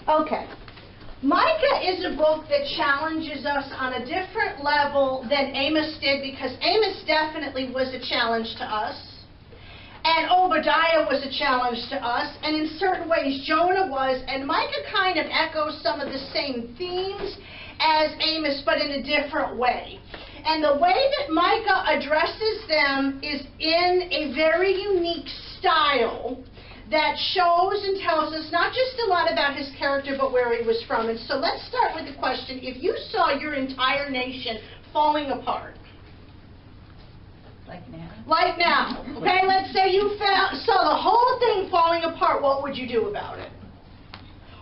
Okay. Micah is a book that challenges us on a different level than Amos did, because Amos definitely was a challenge to us, and Obadiah was a challenge to us, and in certain ways Jonah was, and Micah kind of echoes some of the same themes as Amos, but in a different way. And the way that Micah addresses them is in a very unique style that shows and tells us not just a lot about his character, but where he was from. And so let's start with the question: if you saw your entire nation falling apart, like now? Like now, okay? Let's say you saw the whole thing falling apart, what would you do about it?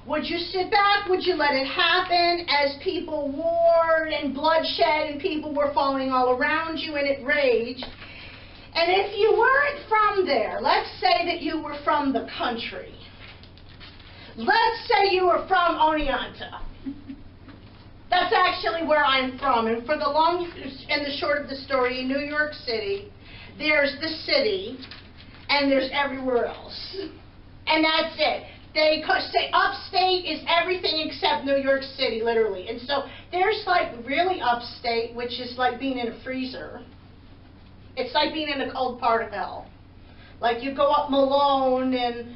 Would you sit back? Would you let it happen as people warred and bloodshed and people were falling all around you and it raged? And if you weren't from there, let's say that you were from the country. Let's say you were from Oneonta. That's actually where I'm from. And for the long and the short of the story, in New York City, there's the city, and there's everywhere else. And that's it. They say upstate is everything except New York City, literally. And so there's like really upstate, which is like being in a freezer. It's like being in a cold part of hell. Like you go up Malone and,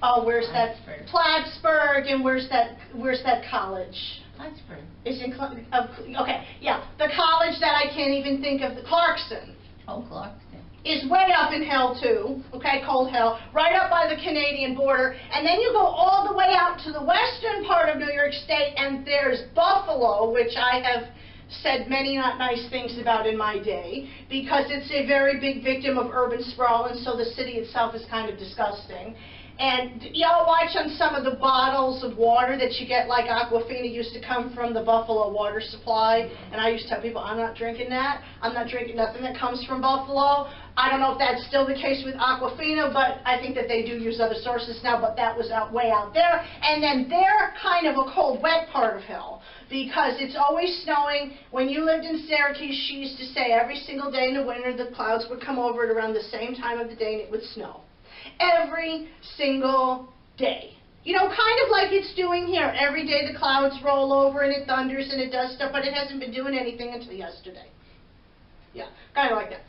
oh, where's Plattsburgh. that? Plattsburgh, and where's that college? Plattsburgh. Is in, okay, yeah, the college that I can't even think of, the Clarkson. Oh, Clarkson. Is way up in hell too, okay, cold hell, right up by the Canadian border, and then you go all the way out to the western part of New York State, and there's Buffalo, which I have said many not nice things about in my day, because it's a very big victim of urban sprawl, and so the city itself is kind of disgusting. And y'all watch on some of the bottles of water that you get, like Aquafina used to come from the Buffalo water supply, and I used to tell people, I'm not drinking that. I'm not drinking nothing that comes from Buffalo. I don't know if that's still the case with Aquafina, but I think that they do use other sources now, but that was way out there. And then they're kind of a cold, wet part of hell, because it's always snowing. When you lived in Syracuse, she used to say every single day in the winter the clouds would come over at around the same time of the day and it would snow. Every single day. You know, kind of like it's doing here. Every day the clouds roll over and it thunders and it does stuff, but it hasn't been doing anything until yesterday. Yeah, kind of like that.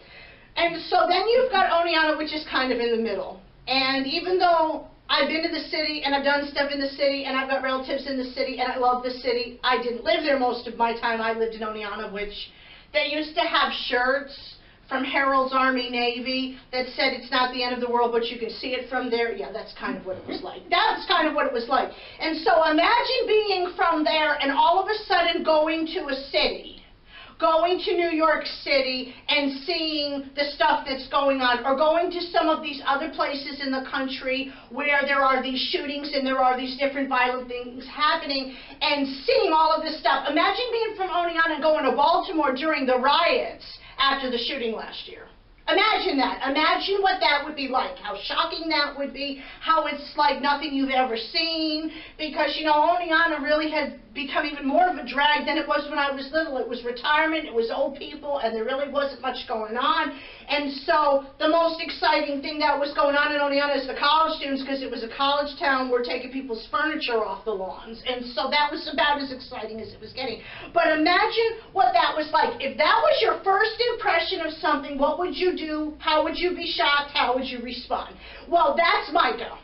And so then you've got Oneonta, which is kind of in the middle. And even though I've been to the city and I've done stuff in the city and I've got relatives in the city and I love the city, I didn't live there most of my time. I lived in Oneonta, which they used to have shirts from Harold's Army Navy that said it's not the end of the world, but you can see it from there. Yeah, that's kind of what it was like. That's kind of what it was like. And so imagine being from there and all of a sudden going to a city, going to New York City and seeing the stuff that's going on, or going to some of these other places in the country where there are these shootings and there are these different violent things happening, and seeing all of this stuff. Imagine being from Oneonta and going to Baltimore during the riots after the shooting last year. Imagine that. Imagine what that would be like, how shocking that would be, how it's like nothing you've ever seen, because, you know, Oneonta really had become even more of a drag than it was when I was little. It was retirement, it was old people, and there really wasn't much going on. And so the most exciting thing that was going on in Oneonta is the college students, because it was a college town, were taking people's furniture off the lawns. And so that was about as exciting as it was getting. But imagine what that was like. If that was your first impression of something, what would you do? How would you be shocked? How would you respond? Well, that's Micah.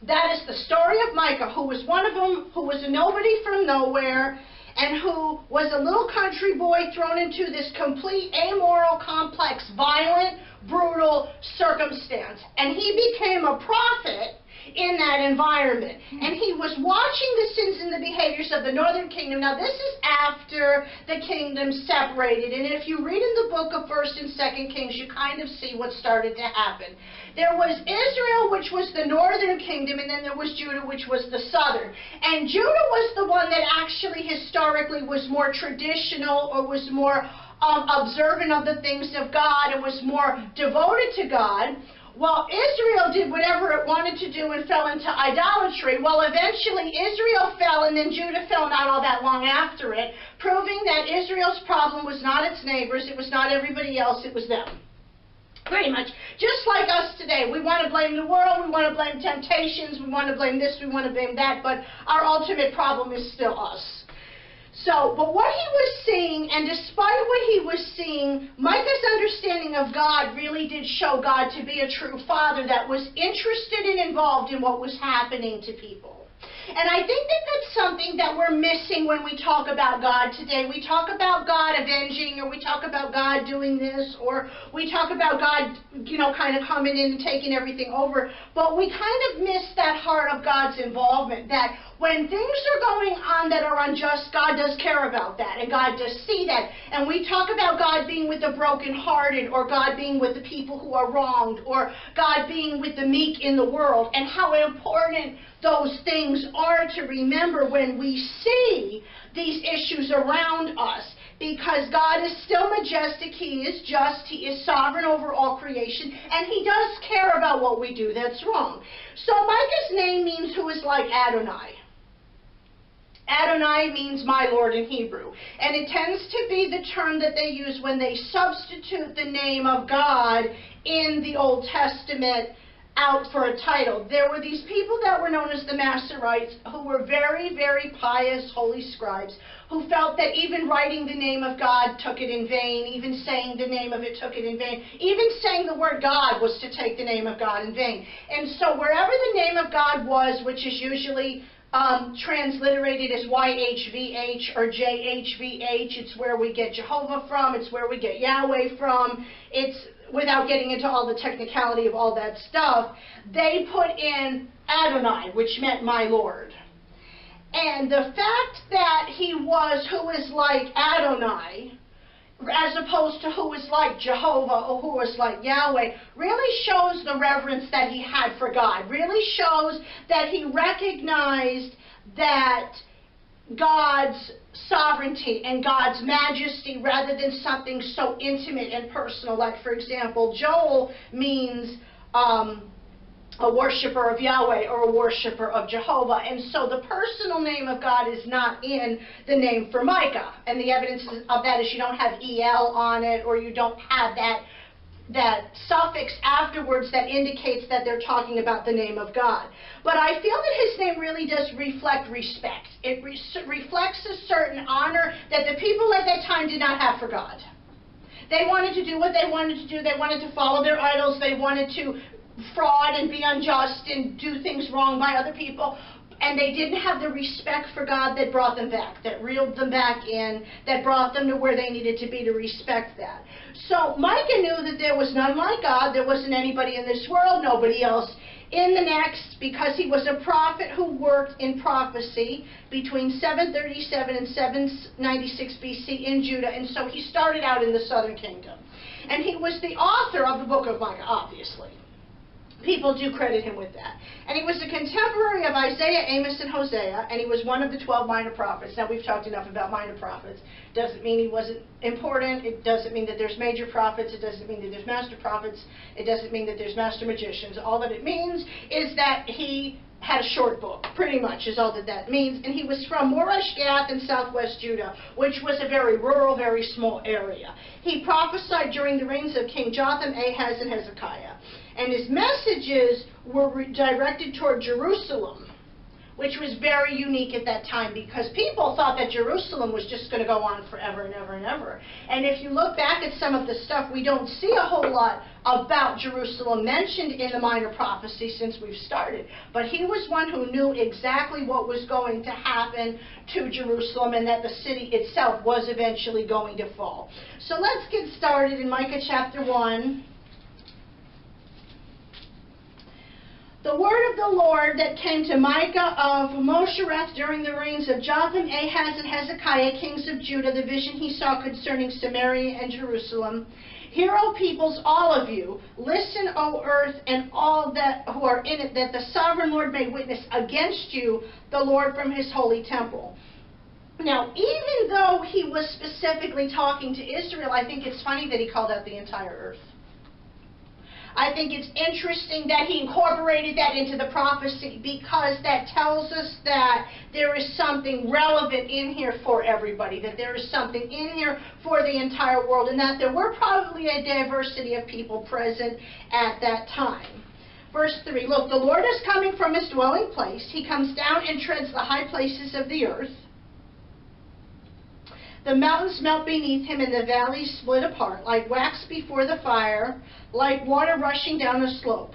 That is the story of Micah, who was one of them, who was a nobody from nowhere, and who was a little country boy thrown into this complete amoral, complex, violent, brutal circumstance. And he became a prophet in that environment. And he was watching the sins and the behaviors of the northern kingdom. Now, this is after the kingdom separated. And if you read in the book of 1st and 2nd Kings, you kind of see what started to happen. There was Israel, which was the northern kingdom, and then there was Judah, which was the southern. And Judah was the one that actually historically was more traditional, or was more observant of the things of God, and was more devoted to God. Well, Israel did whatever it wanted to do and fell into idolatry. Well, eventually Israel fell, and then Judah fell not all that long after it, proving that Israel's problem was not its neighbors, it was not everybody else, it was them. Pretty much. Just like us today. We want to blame the world, we want to blame temptations, we want to blame this, we want to blame that, but our ultimate problem is still us. So, but what he was seeing, and despite what he was seeing, Micah's understanding of God really did show God to be a true father that was interested and involved in what was happening to people. And I think that that's something that we're missing when we talk about God today. We talk about God avenging, or we talk about God doing this, or we talk about God, kind of coming in and taking everything over. But we kind of miss that heart of God's involvement, that when things are going on that are unjust, God does care about that, and God does see that. And we talk about God being with the brokenhearted, or God being with the people who are wronged, or God being with the meek in the world, and how important those things are to remember when we see these issues around us, because God is still majestic, He is just, He is sovereign over all creation, and He does care about what we do that's wrong. So Micah's name means who is like Adonai. Adonai means my Lord in Hebrew, and it tends to be the term that they use when they substitute the name of God in the Old Testament out for a title. There were these people that were known as the Masoretes, who were very, very pious, holy scribes, who felt that even writing the name of God took it in vain, even saying the name of it took it in vain, even saying the word God was to take the name of God in vain. And so wherever the name of God was, which is usually transliterated as YHVH or JHVH, it's where we get Jehovah from, it's where we get Yahweh from, it's without getting into all the technicality of all that stuff, they put in Adonai, which meant my Lord. And the fact that he was who is like Adonai, as opposed to who is like Jehovah or who is like Yahweh, really shows the reverence that he had for God, really shows that he recognized that God's sovereignty and God's majesty, rather than something so intimate and personal. Like, for example, Joel means a worshiper of Yahweh or a worshiper of Jehovah, and so the personal name of God is not in the name for Micah, and the evidence of that is you don't have EL on it, or you don't have that suffix afterwards that indicates that they're talking about the name of God. But I feel that his name really does reflect respect. It reflects a certain honor that the people at that time did not have for God. They wanted to do what they wanted to do. They wanted to follow their idols. They wanted to fraud and be unjust and do things wrong by other people. And they didn't have the respect for God that brought them back, that reeled them back in, that brought them to where they needed to be to respect that. So Micah knew that there was none like God. There wasn't anybody in this world, nobody else in the next, because he was a prophet who worked in prophecy between 737 and 796 BC in Judah, and so he started out in the southern kingdom. And he was the author of the book of Micah, obviously. People do credit him with that. And he was a contemporary of Isaiah, Amos, and Hosea, and he was one of the 12 minor prophets. Now, we've talked enough about minor prophets. Doesn't mean he wasn't important. It doesn't mean that there's major prophets. It doesn't mean that there's master prophets. It doesn't mean that there's master magicians. All that it means is that he had a short book, pretty much is all that that means. And he was from Moresh Gath in southwest Judah, which was a very rural, very small area. He prophesied during the reigns of King Jotham, Ahaz, and Hezekiah. And his messages were directed toward Jerusalem, which was very unique at that time, because people thought that Jerusalem was just going to go on forever and ever and ever. And if you look back at some of the stuff, we don't see a whole lot about Jerusalem mentioned in the minor prophecy since we've started. But he was one who knew exactly what was going to happen to Jerusalem, and that the city itself was eventually going to fall. So let's get started in Micah chapter 1. The word of the Lord that came to Micah of Moshereth during the reigns of Jotham, Ahaz, and Hezekiah, kings of Judah, the vision he saw concerning Samaria and Jerusalem. Hear, O peoples, all of you. Listen, O earth, and all that who are in it, that the sovereign Lord may witness against you, the Lord from his holy temple. Now, even though he was specifically talking to Israel, I think it's funny that he called out the entire earth. I think it's interesting that he incorporated that into the prophecy, because that tells us that there is something relevant in here for everybody, that there is something in here for the entire world, and that there were probably a diversity of people present at that time. Verse 3, look, the Lord is coming from his dwelling place. He comes down and treads the high places of the earth. The mountains melt beneath him, and the valleys split apart, like wax before the fire, like water rushing down a slope.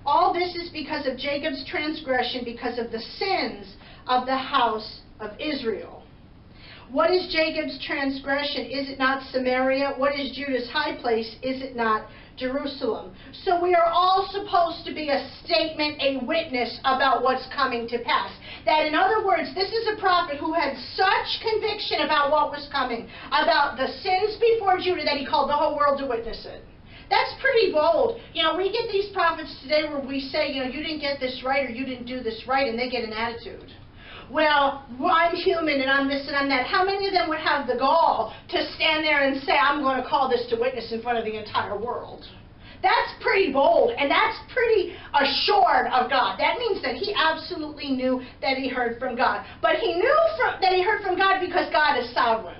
All this is because of Jacob's transgression, because of the sins of the house of Israel. What is Jacob's transgression? Is it not Samaria? What is Judah's high place? Is it not Jerusalem? So we are all supposed to be a statement, a witness about what's coming to pass. That, in other words, this is a prophet who had such conviction about what was coming, about the sins before Judah, that he called the whole world to witness it. That's pretty bold. You know, we get these prophets today where we say, you know, you didn't get this right, or you didn't do this right, and they get an attitude. Well, I'm human, and I'm this and I'm that. How many of them would have the gall to stand there and say, I'm going to call this to witness in front of the entire world? That's pretty bold, and that's pretty assured of God. That means that he absolutely knew that he heard from God. But he knew that he heard from God because God is sovereign.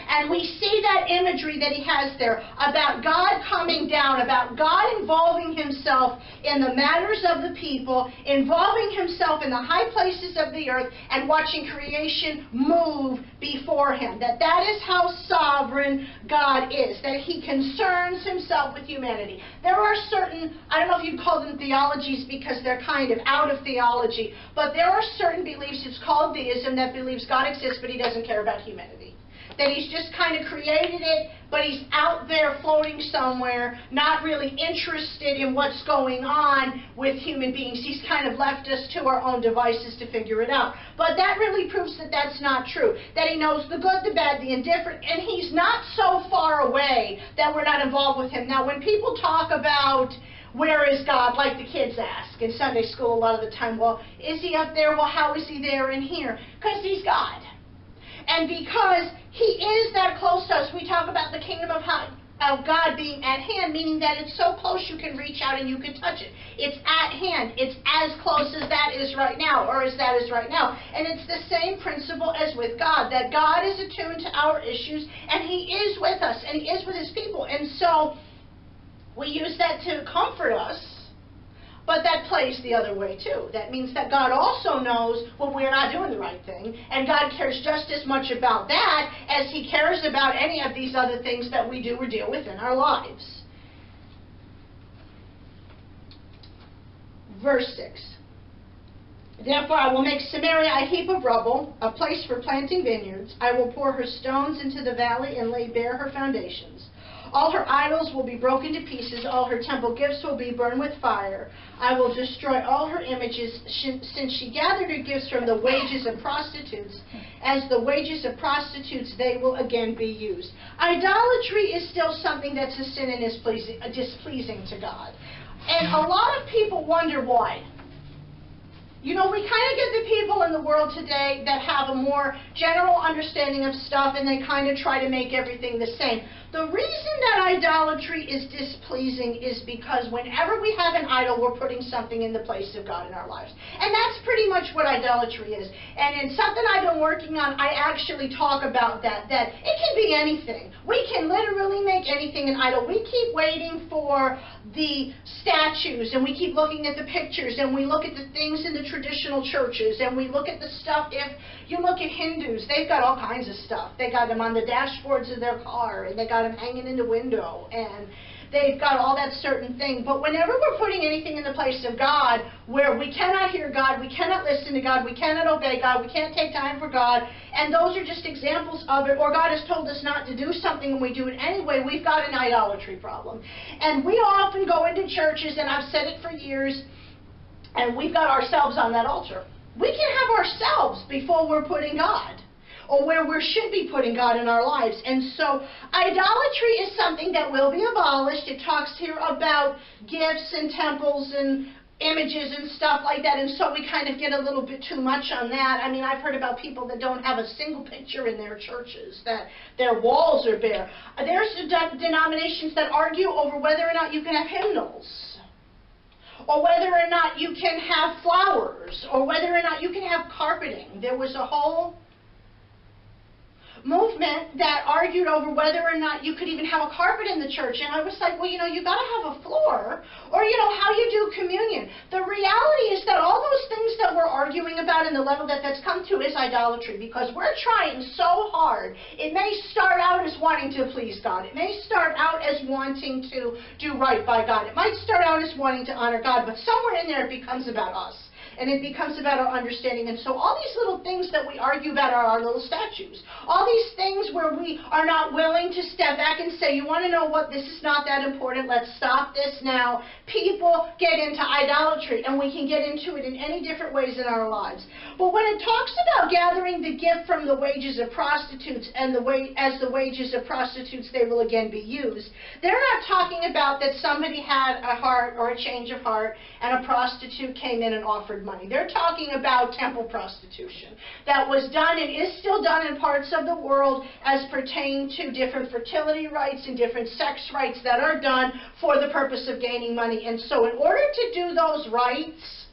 And we see that imagery that he has there about God coming down, about God involving himself in the matters of the people, involving himself in the high places of the earth, and watching creation move before him. That is how sovereign God is, that he concerns himself with humanity. There are certain, I don't know if you'd call them theologies because they're kind of out of theology, but there are certain beliefs, it's called theism, that believes God exists but he doesn't care about humanity. That he's just kind of created it, but he's out there floating somewhere, not really interested in what's going on with human beings. He's kind of left us to our own devices to figure it out. But that really proves that that's not true. That he knows the good, the bad, the indifferent, and he's not so far away that we're not involved with him. Now, when people talk about where is God, like the kids ask in Sunday school a lot of the time, well, is he up there? Well, how is he there and here? Because he's God. And because he is that close to us, we talk about the kingdom of God being at hand, meaning that it's so close you can reach out and you can touch it. It's at hand. It's as close as that is right now, or as that is right now. And it's the same principle as with God, that God is attuned to our issues, and he is with us, and he is with his people. And so we use that to comfort us. But that plays the other way, too. That means that God also knows when we're not doing the right thing, and God cares just as much about that as he cares about any of these other things that we do or deal with in our lives. Verse 6. Therefore I will make Samaria a heap of rubble, a place for planting vineyards. I will pour her stones into the valley and lay bare her foundations. All her idols will be broken to pieces. All her temple gifts will be burned with fire. I will destroy all her images, since she gathered her gifts from the wages of prostitutes. As the wages of prostitutes, they will again be used. Idolatry is still something that's a sin and is displeasing to God. And a lot of people wonder why. You know, we kind of get the people in the world today that have a more general understanding of stuff, and they kind of try to make everything the same. The reason that idolatry is displeasing is because whenever we have an idol, we're putting something in the place of God in our lives. And that's pretty much what idolatry is. And in something I've been working on, I actually talk about that it can be anything. We can literally make anything an idol. We keep waiting for the statues, and we keep looking at the pictures, and we look at the things in the traditional churches, and we look at the stuff. If you look at Hindus, they've got all kinds of stuff. They got them on the dashboards of their car, and they got them hanging in the window, and they've got all that certain thing. But whenever we're putting anything in the place of God, where we cannot hear God, we cannot listen to God, we cannot obey God, we can't take time for God, and those are just examples of it, or God has told us not to do something and we do it anyway, we've got an idolatry problem. And we often go into churches, and I've said it for years, and we've got ourselves on that altar. We can have ourselves before we're putting God, or where we should be putting God in our lives. And so idolatry is something that will be abolished. It talks here about gifts and temples and images and stuff like that, and so we kind of get a little bit too much on that. I mean, I've heard about people that don't have a single picture in their churches, that their walls are bare. There's denominations that argue over whether or not you can have hymnals, or whether or not you can have flowers, or whether or not you can have carpeting. There was a whole movement that argued over whether or not you could even have a carpet in the church. And I was like, well, you know, you got to have a floor, or, you know, how you do communion. The reality is that all those things that we're arguing about and the level that that's come to is idolatry, because we're trying so hard. It may start out as wanting to please God. It may start out as wanting to do right by God. It might start out as wanting to honor God, but somewhere in there it becomes about us. And it becomes about our understanding. And so all these little things that we argue about are our little statues. All these things where we are not willing to step back and say, you want to know what, this is not that important, let's stop this now. People get into idolatry, and we can get into it in any different ways in our lives. But when it talks about gathering the gift from the wages of prostitutes, and as the wages of prostitutes they will again be used, they're not talking about that somebody had a heart or a change of heart and a prostitute came in and offered money. They're talking about temple prostitution that was done and is still done in parts of the world as pertaining to different fertility rites and different sex rites that are done for the purpose of gaining money. And so in order to do those rites,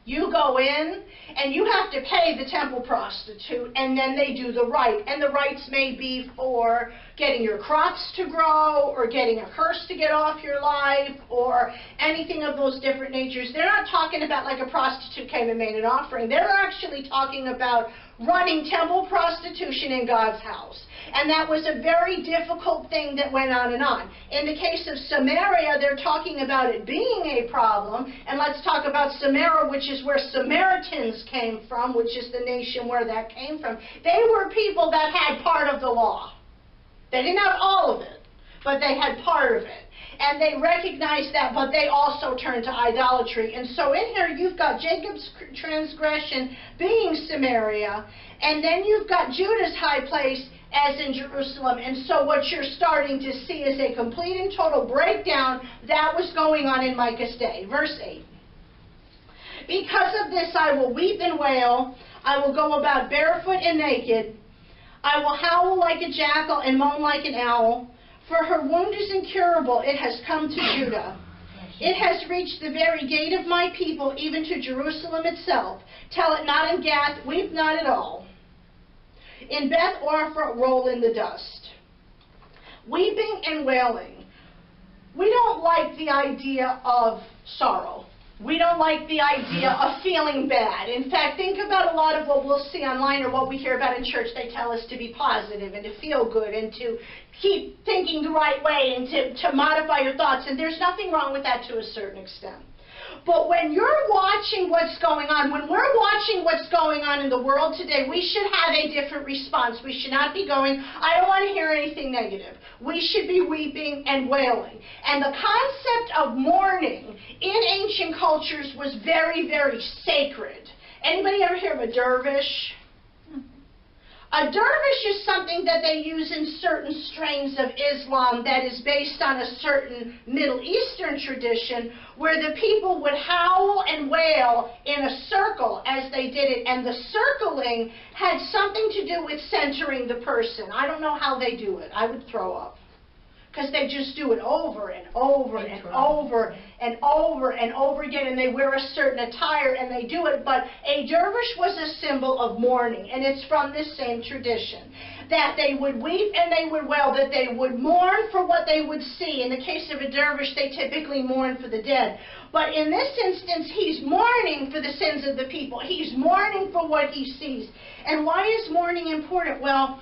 you go in and you have to pay the temple prostitute, and then they do the rite. And the rites may be for getting your crops to grow, or getting a curse to get off your life, or anything of those different natures. They're not talking about like a prostitute came and made an offering. They're actually talking about running temple prostitution in God's house. And that was a very difficult thing that went on and on. In the case of Samaria, they're talking about it being a problem. And let's talk about Samaria, which is where Samaritans came from, which is the nation where that came from. They were people that had part of the law. They didn't have all of it, but they had part of it. And they recognized that, but they also turned to idolatry. And so in here you've got Jacob's transgression being Samaria, and then you've got Judah's high place as in Jerusalem. And so what you're starting to see is a complete and total breakdown that was going on in Micah's day. Verse 8. Because of this I will weep and wail. I will go about barefoot and naked. I will howl like a jackal and moan like an owl. For her wound is incurable. It has come to Judah. It has reached the very gate of my people, even to Jerusalem itself. Tell it not in Gath, weep not at all. In Beth Orpha, roll in the dust. Weeping and wailing. We don't like the idea of sorrow. We don't like the idea of feeling bad. In fact, think about a lot of what we'll see online or what we hear about in church. They tell us to be positive and to feel good and to keep thinking the right way and to modify your thoughts. And there's nothing wrong with that to a certain extent. But when you're watching what's going on, when we're watching what's going on in the world today, we should have a different response. We should not be going, I don't want to hear anything negative. We should be weeping and wailing. And the concept of mourning in ancient cultures was very, very sacred. Anybody ever hear of a dervish? A dervish is something that they use in certain strains of Islam that is based on a certain Middle Eastern tradition where the people would howl and wail in a circle as they did it. And the circling had something to do with centering the person. I don't know how they do it. I would throw up. Because they just do it over and over and over and over and over again, and they wear a certain attire and they do it. But a dervish was a symbol of mourning, and it's from this same tradition. That they would weep and they would wail, that they would mourn for what they would see. In the case of a dervish, they typically mourn for the dead. But in this instance, he's mourning for the sins of the people. He's mourning for what he sees. And why is mourning important? Well,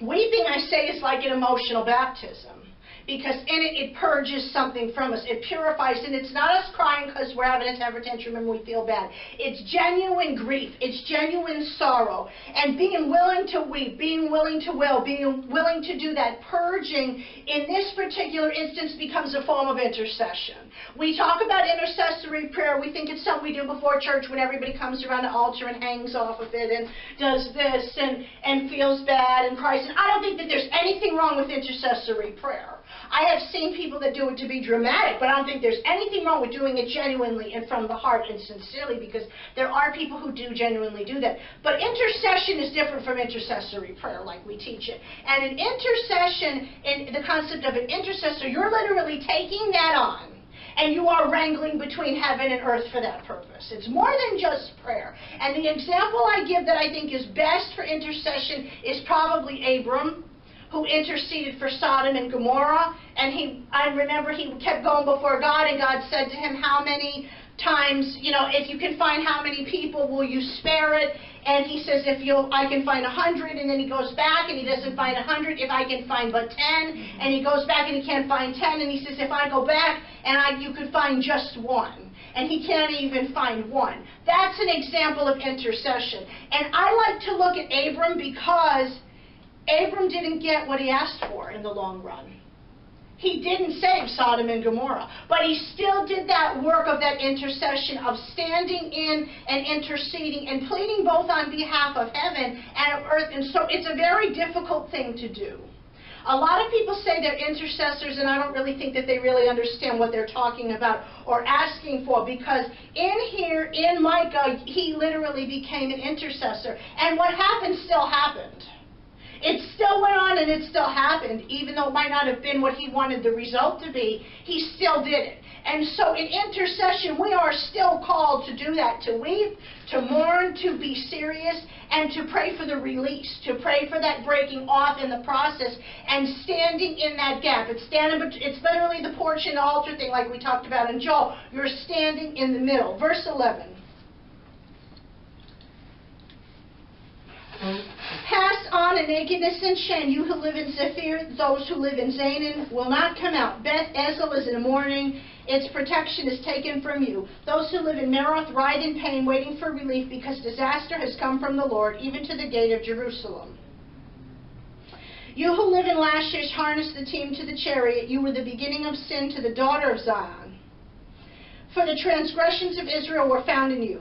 weeping, I say, is like an emotional baptism. Because in it purges something from us. It purifies. And it's not us crying because we're having a temper tantrum and we feel bad. It's genuine grief. It's genuine sorrow. And being willing to weep, being willing to wail, being willing to do that purging in this particular instance becomes a form of intercession. We talk about intercessory prayer. We think it's something we do before church when everybody comes around the altar and hangs off of it and does this and feels bad and cries. And I don't think that there's anything wrong with intercessory prayer. I have seen people that do it to be dramatic, but I don't think there's anything wrong with doing it genuinely and from the heart and sincerely, because there are people who do genuinely do that. But intercession is different from intercessory prayer, like we teach it. And an intercession, in the concept of an intercessor, you're literally taking that on, and you are wrangling between heaven and earth for that purpose. It's more than just prayer. And the example I give that I think is best for intercession is probably Abram, who interceded for Sodom and Gomorrah. And I remember he kept going before God, and God said to him, how many times, if you can find how many people, will you spare it? And he says, I can find 100, and then he goes back and he doesn't find 100. If I can find but 10, and he goes back and he can't find 10, and he says, if I go back and you could find just one, and he can't even find one. That's an example of intercession. And I like to look at Abram because Abram didn't get what he asked for in the long run. He didn't save Sodom and Gomorrah, but he still did that work of that intercession, of standing in and interceding and pleading both on behalf of heaven and of earth. And so it's a very difficult thing to do. A lot of people say they're intercessors, and I don't really think that they really understand what they're talking about or asking for, because in here, in Micah, he literally became an intercessor. And what happened still happened. It still went on and it still happened, even though it might not have been what he wanted the result to be, he still did it. And so in intercession, we are still called to do that, to weep, to mourn, to be serious, and to pray for the release, to pray for that breaking off in the process, and standing in that gap. It's literally the porch and altar thing like we talked about in Joel. You're standing in the middle. Verse 11. Pass on in nakedness and shame, you who live in Zephyr. Those who live in Zaanan will not come out. Beth Ezel is in the morning. Its protection is taken from you. Those who live in Meroth ride in pain, waiting for relief, because disaster has come from the Lord, even to the gate of Jerusalem. You who live in Lachish, harness the team to the chariot. You were the beginning of sin to the daughter of Zion. For the transgressions of Israel were found in you.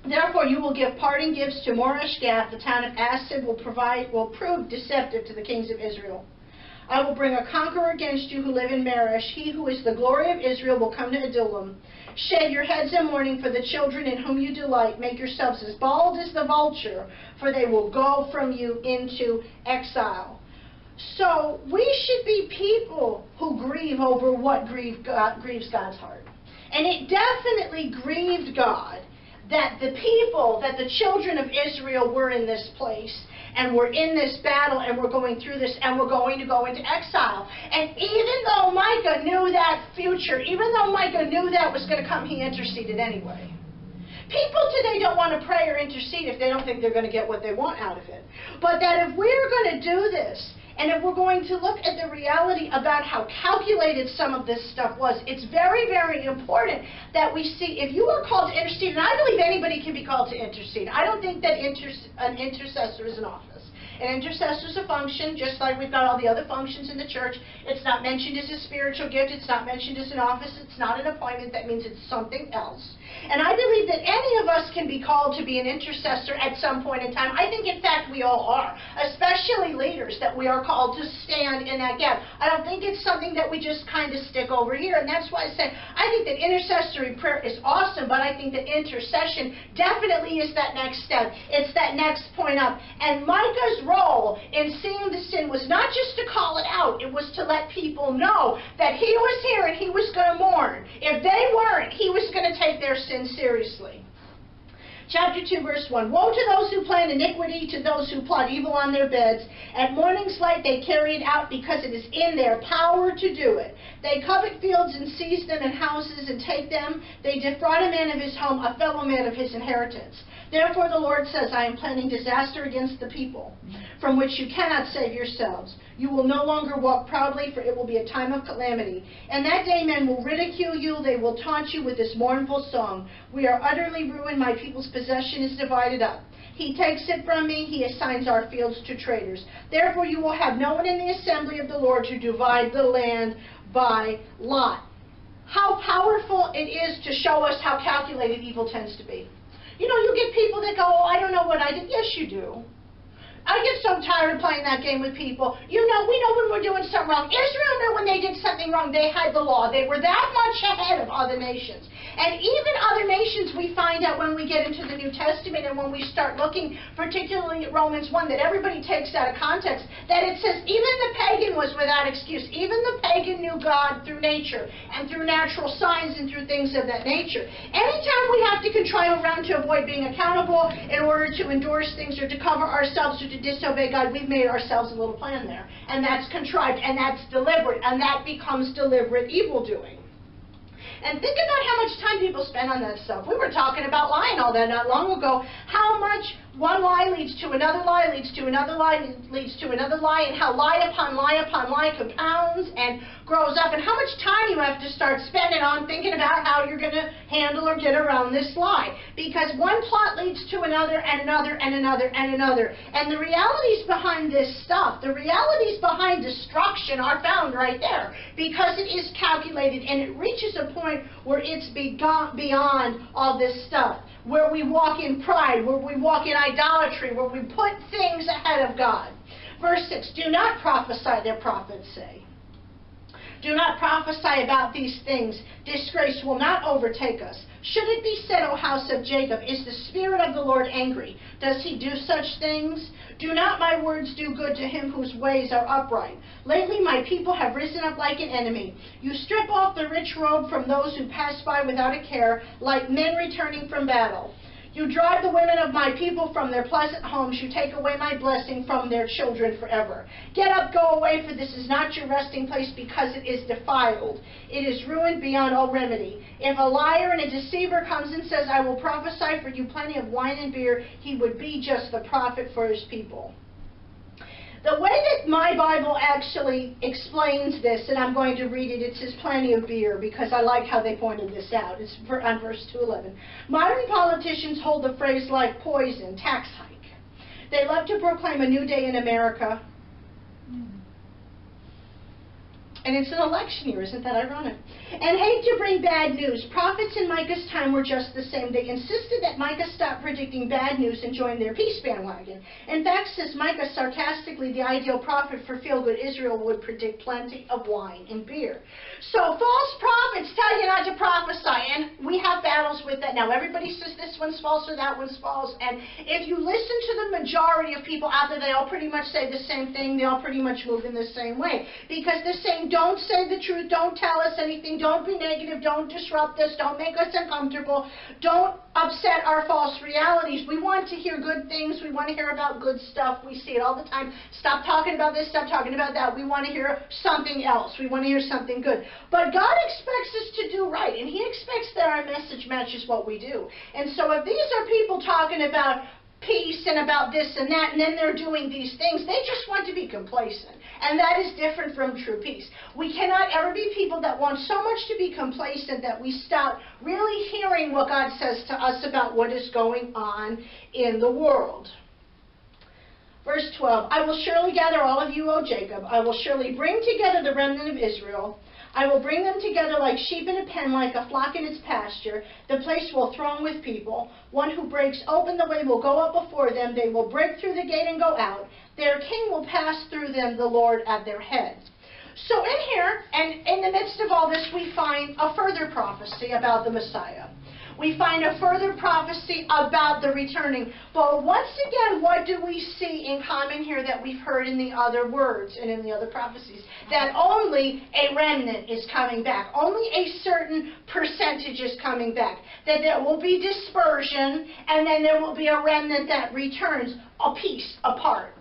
Therefore you will give parting gifts to Moreshgath. The town of Asib will prove deceptive to the kings of Israel. I will bring a conqueror against you who live in Meresh. He who is the glory of Israel will come to Adullam. Shave your heads in mourning for the children in whom you delight. Make yourselves as bald as the vulture, for they will go from you into exile. So we should be people who grieve over what grieves God's heart. And it definitely grieved God that the children of Israel were in this place and were in this battle and were going through this and were going to go into exile. And even though Micah knew that future, even though Micah knew that was going to come, he interceded anyway. People today don't want to pray or intercede if they don't think they're going to get what they want out of it. But that if we're going to do this, and if we're going to look at the reality about how calculated some of this stuff was, it's very, very important that we see, if you are called to intercede, and I believe anybody can be called to intercede. I don't think that an intercessor is an office. An intercessor is a function, just like we've got all the other functions in the church. It's not mentioned as a spiritual gift. It's not mentioned as an office. It's not an appointment. That means it's something else. And I believe that any of us can be called to be an intercessor at some point in time. I think, in fact, we all are, especially leaders, that we are called to stand in that gap. I don't think it's something that we just kind of stick over here. And that's why I say I think that intercessory prayer is awesome, but I think that intercession definitely is that next step. It's that next point up. And Micah's role in seeing the sin was not just to call it out. It was to let people know that he was here and he was going to mourn. If they weren't, he was going to take their sin seriously. Chapter 2, verse 1. Woe to those who plan iniquity, to those who plot evil on their beds. At morning's light they carry it out, because it is in their power to do it. They covet fields and seize them, and houses and take them. They defraud a man of his home, a fellow man of his inheritance. Therefore the Lord says, I am planning disaster against the people, from which you cannot save yourselves. You will no longer walk proudly, for it will be a time of calamity. And that day men will ridicule you. They will taunt you with this mournful song. We are utterly ruined. My people's possession is divided up. He takes it from me. He assigns our fields to traitors. Therefore you will have no one in the assembly of the Lord to divide the land by lot. How powerful it is to show us how calculated evil tends to be. You know, you get people that go, oh, I don't know what I did. Yes, you do. I get so tired of playing that game with people. We know when we're doing something wrong. Israel knew when they did something wrong, they had the law. They were that much ahead of other nations. And even other nations, we find out when we get into the New Testament and when we start looking, particularly at Romans 1, that everybody takes out of context, that it says even the pagan was without excuse. Even the pagan knew God through nature and through natural signs and through things of that nature. Anytime we have to contrive around to avoid being accountable in order to endorse things or to cover ourselves or to disobey God, we've made ourselves a little plan there. And that's contrived, and that's deliberate, and that becomes deliberate evildoing. And think about how much time people spend on that stuff. We were talking about lying all that not long ago. How much one lie leads to another lie, leads to another lie, leads to another lie, and how lie upon lie upon lie compounds and grows up, and how much time you have to start spending on thinking about how you're going to handle or get around this lie. Because one plot leads to another and another and another and another. And the realities behind this stuff, the realities behind destruction are found right there. Because it is calculated and it reaches a point where it's beyond all this stuff. Where we walk in pride, where we walk in idolatry, where we put things ahead of God. Verse 6, do not prophesy, their prophets say. Do not prophesy about these things. Disgrace will not overtake us. Should it be said, O house of Jacob, is the Spirit of the Lord angry? Does he do such things? Do not my words do good to him whose ways are upright? Lately my people have risen up like an enemy. You strip off the rich robe from those who pass by without a care, like men returning from battle. You drive the women of my people from their pleasant homes. You take away my blessing from their children forever. Get up, go away, for this is not your resting place, because it is defiled. It is ruined beyond all remedy. If a liar and a deceiver comes and says, I will prophesy for you plenty of wine and beer, he would be just the prophet for his people. The way that my Bible actually explains this, and I'm going to read it, it says plenty of beer, because I like how they pointed this out. It's on verse 211. Modern politicians hold the phrase like poison, tax hike. They love to proclaim a new day in America. And it's an election year, isn't that ironic? And hate to bring bad news. Prophets in Micah's time were just the same. They insisted that Micah stop predicting bad news and join their peace bandwagon. In fact, says Micah sarcastically, the ideal prophet for feel-good Israel would predict plenty of wine and beer. So false prophets tell you not to prophesy, and we have battles with that now. Everybody says this one's false or that one's false, and if you listen to the majority of people out there, they all pretty much say the same thing. They all pretty much move in the same way, because they're saying, don't say the truth, don't tell us anything, don't be negative, don't disrupt us, don't make us uncomfortable, don't upset our false realities. We want to hear good things, we want to hear about good stuff, we see it all the time. Stop talking about this, stop talking about that. We want to hear something else, we want to hear something good. But God expects us to do right, and He expects that our message matches what we do. And so if these are people talking about peace and about this and that, and then they're doing these things, they just want to be complacent. And that is different from true peace. We cannot ever be people that want so much to be complacent that we stop really hearing what God says to us about what is going on in the world. Verse 12, I will surely gather all of you, O Jacob. I will surely bring together the remnant of Israel. I will bring them together like sheep in a pen, like a flock in its pasture. The place will throng with people. One who breaks open the way will go up before them. They will break through the gate and go out. Their king will pass through them, the Lord at their head. So in here, and in the midst of all this, we find a further prophecy about the Messiah. We find a further prophecy about the returning. But once again, what do we see in common here that we've heard in the other words and in the other prophecies? That only a remnant is coming back. Only a certain percentage is coming back. That there will be dispersion, and then there will be a remnant that returns a piece apart.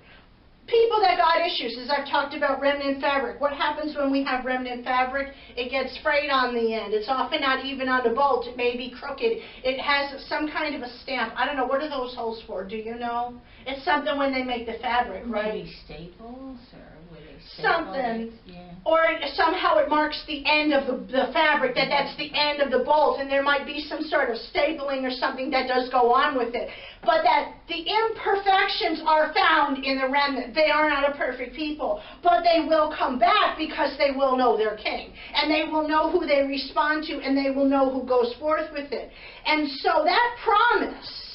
People that got issues, as I've talked about remnant fabric. What happens when we have remnant fabric? It gets frayed on the end. It's often not even on a bolt. It may be crooked. It has some kind of a stamp. I don't know. What are those holes for? Do you know? It's something when they make the fabric, right? Maybe staples or would they staple something. it? Yeah. Or somehow it marks the end of the fabric, that's the end of the bolt, and there might be some sort of stapling or something that does go on with it. But that the imperfections are found in the remnant. They are not a perfect people, but they will come back because they will know their king, and they will know who they respond to, and they will know who goes forth with it. And so that promise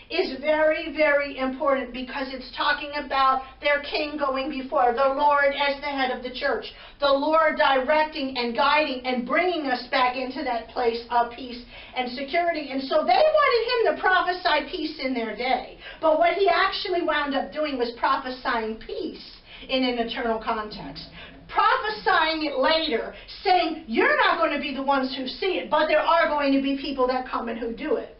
is very, very important because it's talking about their king going before, the Lord as the head of the church, the Lord directing and guiding and bringing us back into that place of peace and security. And so they wanted him to prophesy peace in their day. But what he actually wound up doing was prophesying peace in an eternal context. Prophesying it later, saying, you're not going to be the ones who see it, but there are going to be people that come and who do it.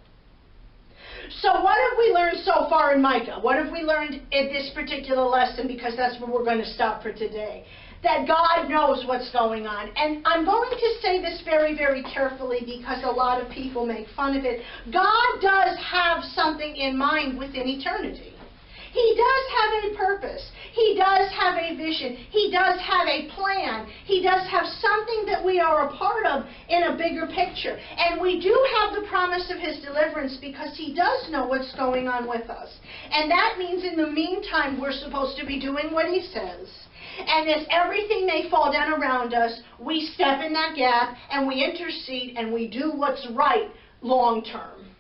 So what have we learned so far in Micah? What have we learned in this particular lesson? Because that's where we're going to stop for today. That God knows what's going on. And I'm going to say this very, very carefully because a lot of people make fun of it. God does have something in mind within eternity. He does have a purpose. He does have a vision. He does have a plan. He does have something that we are a part of in a bigger picture. And we do have the promise of his deliverance because he does know what's going on with us. And that means in the meantime, we're supposed to be doing what he says. And as everything may fall down around us, we step in that gap and we intercede and we do what's right long term.